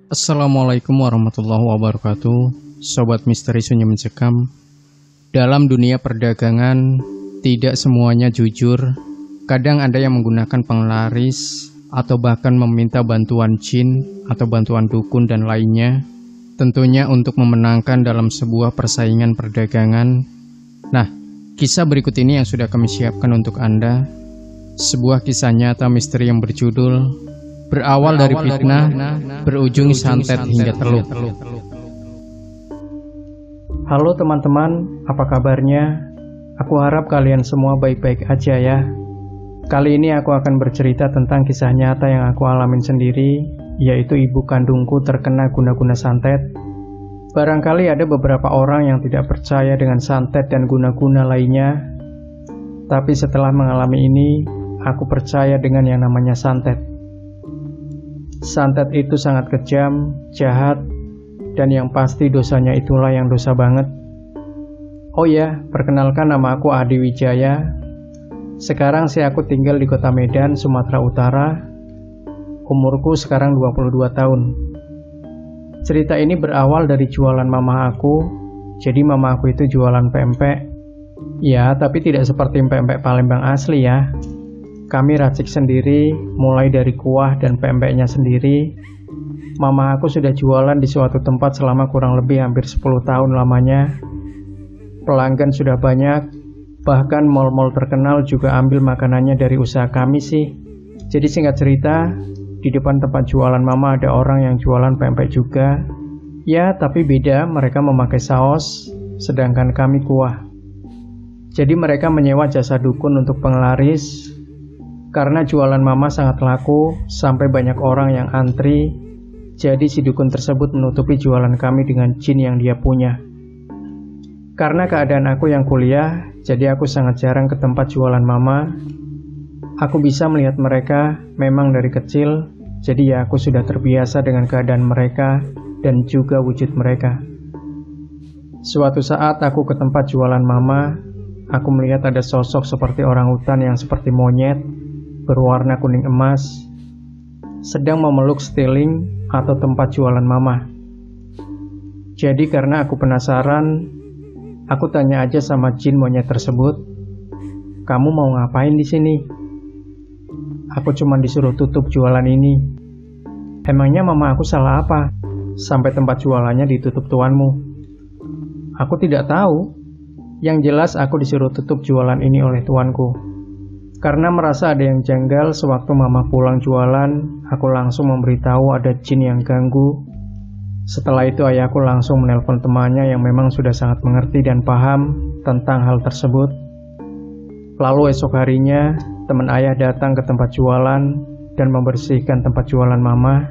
Assalamualaikum warahmatullahi wabarakatuh. Sobat Misteri Sunyi Mencekam. Dalam dunia perdagangan, tidak semuanya jujur. Kadang ada yang menggunakan penglaris atau bahkan meminta bantuan jin atau bantuan dukun dan lainnya, tentunya untuk memenangkan dalam sebuah persaingan perdagangan. Nah, kisah berikut ini yang sudah kami siapkan untuk Anda, sebuah kisah nyata misteri yang berjudul Berawal dari fitnah, berujung santet hingga teluk. Halo teman-teman, apa kabarnya? Aku harap kalian semua baik-baik aja ya. Kali ini aku akan bercerita tentang kisah nyata yang aku alamin sendiri, yaitu ibu kandungku terkena guna-guna santet. Barangkali ada beberapa orang yang tidak percaya dengan santet dan guna-guna lainnya, tapi setelah mengalami ini, aku percaya dengan yang namanya santet. Santet itu sangat kejam, jahat, dan yang pasti dosanya itulah yang dosa banget. Oh ya, perkenalkan nama aku Adi Wijaya. Sekarang aku tinggal di kota Medan, Sumatera Utara. Umurku sekarang 22 tahun. Cerita ini berawal dari jualan mama aku. Jadi mama aku itu jualan pempek. Ya, tapi tidak seperti pempek Palembang asli ya. Kami racik sendiri, mulai dari kuah dan pempeknya sendiri. Mama aku sudah jualan di suatu tempat selama kurang lebih hampir 10 tahun lamanya. Pelanggan sudah banyak, bahkan mal-mal terkenal juga ambil makanannya dari usaha kami sih. Jadi singkat cerita, di depan tempat jualan mama ada orang yang jualan pempek juga. Ya, tapi beda, mereka memakai saus, sedangkan kami kuah. Jadi mereka menyewa jasa dukun untuk penglaris. Karena jualan mama sangat laku, sampai banyak orang yang antri, jadi si dukun tersebut menutupi jualan kami dengan jin yang dia punya. Karena keadaan aku yang kuliah, jadi aku sangat jarang ke tempat jualan mama. Aku bisa melihat mereka memang dari kecil, jadi ya aku sudah terbiasa dengan keadaan mereka dan juga wujud mereka. Suatu saat aku ke tempat jualan mama, aku melihat ada sosok seperti orang hutan yang seperti monyet, berwarna kuning emas, sedang memeluk stealing atau tempat jualan mama. Jadi karena aku penasaran, aku tanya aja sama jin monyet tersebut, "Kamu mau ngapain di sini?" "Aku cuma disuruh tutup jualan ini." "Emangnya mama aku salah apa? Sampai tempat jualannya ditutup tuanmu?" "Aku tidak tahu. Yang jelas aku disuruh tutup jualan ini oleh tuanku." Karena merasa ada yang janggal sewaktu mama pulang jualan, aku langsung memberitahu ada jin yang ganggu. Setelah itu ayahku langsung menelpon temannya yang memang sudah sangat mengerti dan paham tentang hal tersebut. Lalu esok harinya, teman ayah datang ke tempat jualan dan membersihkan tempat jualan mama.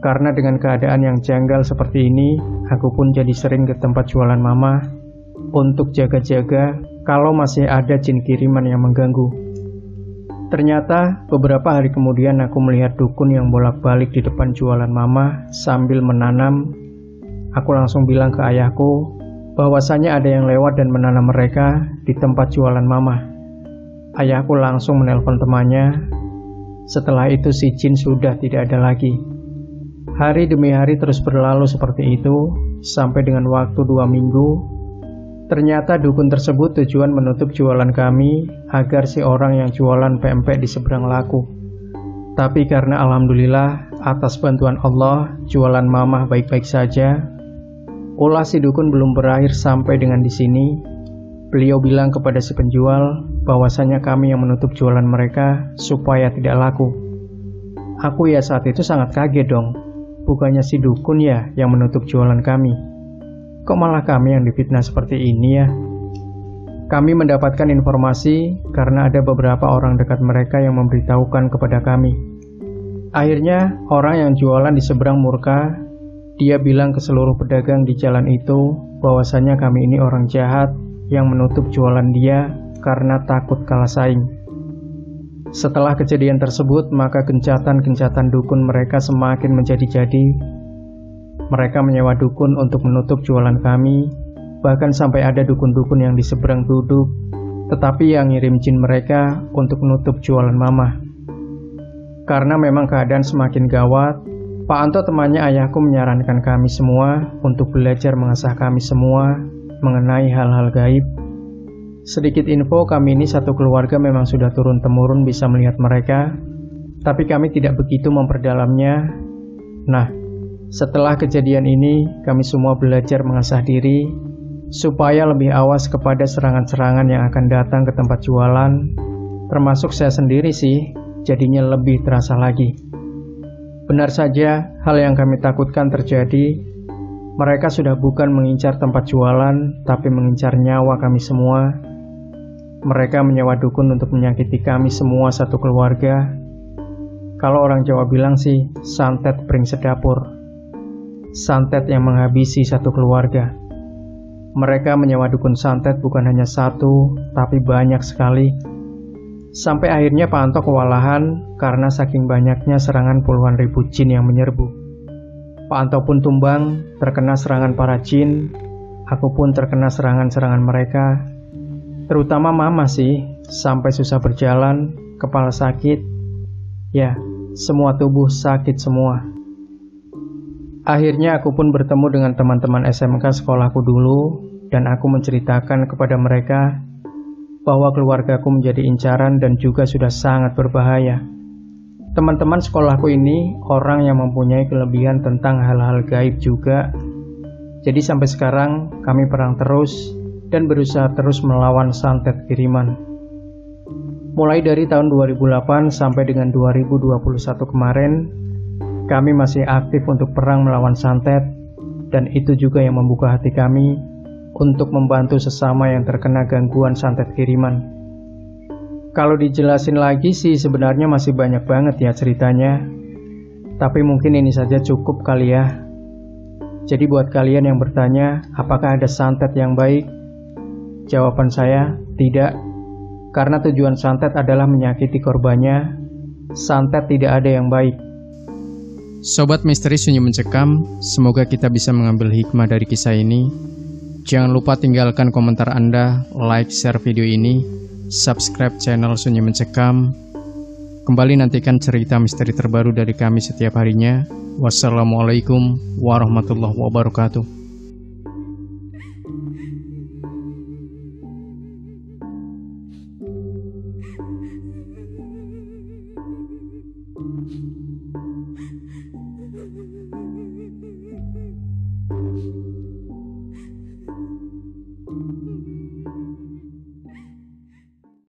Karena dengan keadaan yang janggal seperti ini, aku pun jadi sering ke tempat jualan mama untuk jaga-jaga kalau masih ada jin kiriman yang mengganggu. Ternyata beberapa hari kemudian aku melihat dukun yang bolak-balik di depan jualan mama sambil menanam. Aku langsung bilang ke ayahku bahwasanya ada yang lewat dan menanam mereka di tempat jualan mama. Ayahku langsung menelpon temannya. Setelah itu si jin sudah tidak ada lagi. Hari demi hari terus berlalu seperti itu sampai dengan waktu 2 minggu. Ternyata dukun tersebut tujuan menutup jualan kami agar si orang yang jualan pempek di seberang laku. Tapi karena alhamdulillah atas bantuan Allah, jualan mamah baik-baik saja. Ulah si dukun belum berakhir sampai dengan di sini. Beliau bilang kepada si penjual bahwasanya kami yang menutup jualan mereka supaya tidak laku. Aku ya saat itu sangat kaget dong. Bukannya si dukun ya yang menutup jualan kami. Kok malah kami yang difitnah seperti ini ya? Kami mendapatkan informasi karena ada beberapa orang dekat mereka yang memberitahukan kepada kami. Akhirnya orang yang jualan di seberang murka. Dia bilang ke seluruh pedagang di jalan itu bahwasanya kami ini orang jahat yang menutup jualan dia karena takut kalah saing. Setelah kejadian tersebut, maka gencatan-gencatan dukun mereka semakin menjadi-jadi. Mereka menyewa dukun untuk menutup jualan kami, bahkan sampai ada dukun-dukun yang di seberang duduk, tetapi yang ngirim jin mereka untuk menutup jualan mama. Karena memang keadaan semakin gawat, Pak Anto temannya ayahku menyarankan kami semua untuk belajar mengasah kami semua mengenai hal-hal gaib. Sedikit info, kami ini satu keluarga memang sudah turun-temurun bisa melihat mereka, tapi kami tidak begitu memperdalamnya. Nah, setelah kejadian ini, kami semua belajar mengasah diri supaya lebih awas kepada serangan-serangan yang akan datang ke tempat jualan, termasuk saya sendiri sih, jadinya lebih terasa lagi. Benar saja, hal yang kami takutkan terjadi. Mereka sudah bukan mengincar tempat jualan, tapi mengincar nyawa kami semua. Mereka menyewa dukun untuk menyakiti kami semua satu keluarga. Kalau orang Jawa bilang sih, santet pring sedapur. Santet yang menghabisi satu keluarga. Mereka menyewa dukun santet bukan hanya satu, tapi banyak sekali. Sampai akhirnya Pak Anto kewalahan karena saking banyaknya serangan puluhan ribu jin yang menyerbu. Pak Anto pun tumbang, terkena serangan para jin. Aku pun terkena serangan-serangan mereka. Terutama mama sih, sampai susah berjalan, kepala sakit. Ya, semua tubuh sakit semua. Akhirnya aku pun bertemu dengan teman-teman SMK sekolahku dulu, dan aku menceritakan kepada mereka bahwa keluargaku menjadi incaran dan juga sudah sangat berbahaya. Teman-teman sekolahku ini orang yang mempunyai kelebihan tentang hal-hal gaib juga. Jadi sampai sekarang kami perang terus dan berusaha terus melawan santet kiriman. Mulai dari tahun 2008 sampai dengan 2021 kemarin, kami masih aktif untuk perang melawan santet, dan itu juga yang membuka hati kami untuk membantu sesama yang terkena gangguan santet kiriman. Kalau dijelasin lagi sih sebenarnya masih banyak banget ya ceritanya, tapi mungkin ini saja cukup kali ya. Jadi buat kalian yang bertanya, apakah ada santet yang baik? Jawaban saya, tidak. Karena tujuan santet adalah menyakiti korbannya. Santet tidak ada yang baik. Sobat Misteri Sunyi Mencekam, semoga kita bisa mengambil hikmah dari kisah ini. Jangan lupa tinggalkan komentar Anda, like, share video ini, subscribe channel Sunyi Mencekam. Kembali nantikan cerita misteri terbaru dari kami setiap harinya. Wassalamualaikum warahmatullahi wabarakatuh.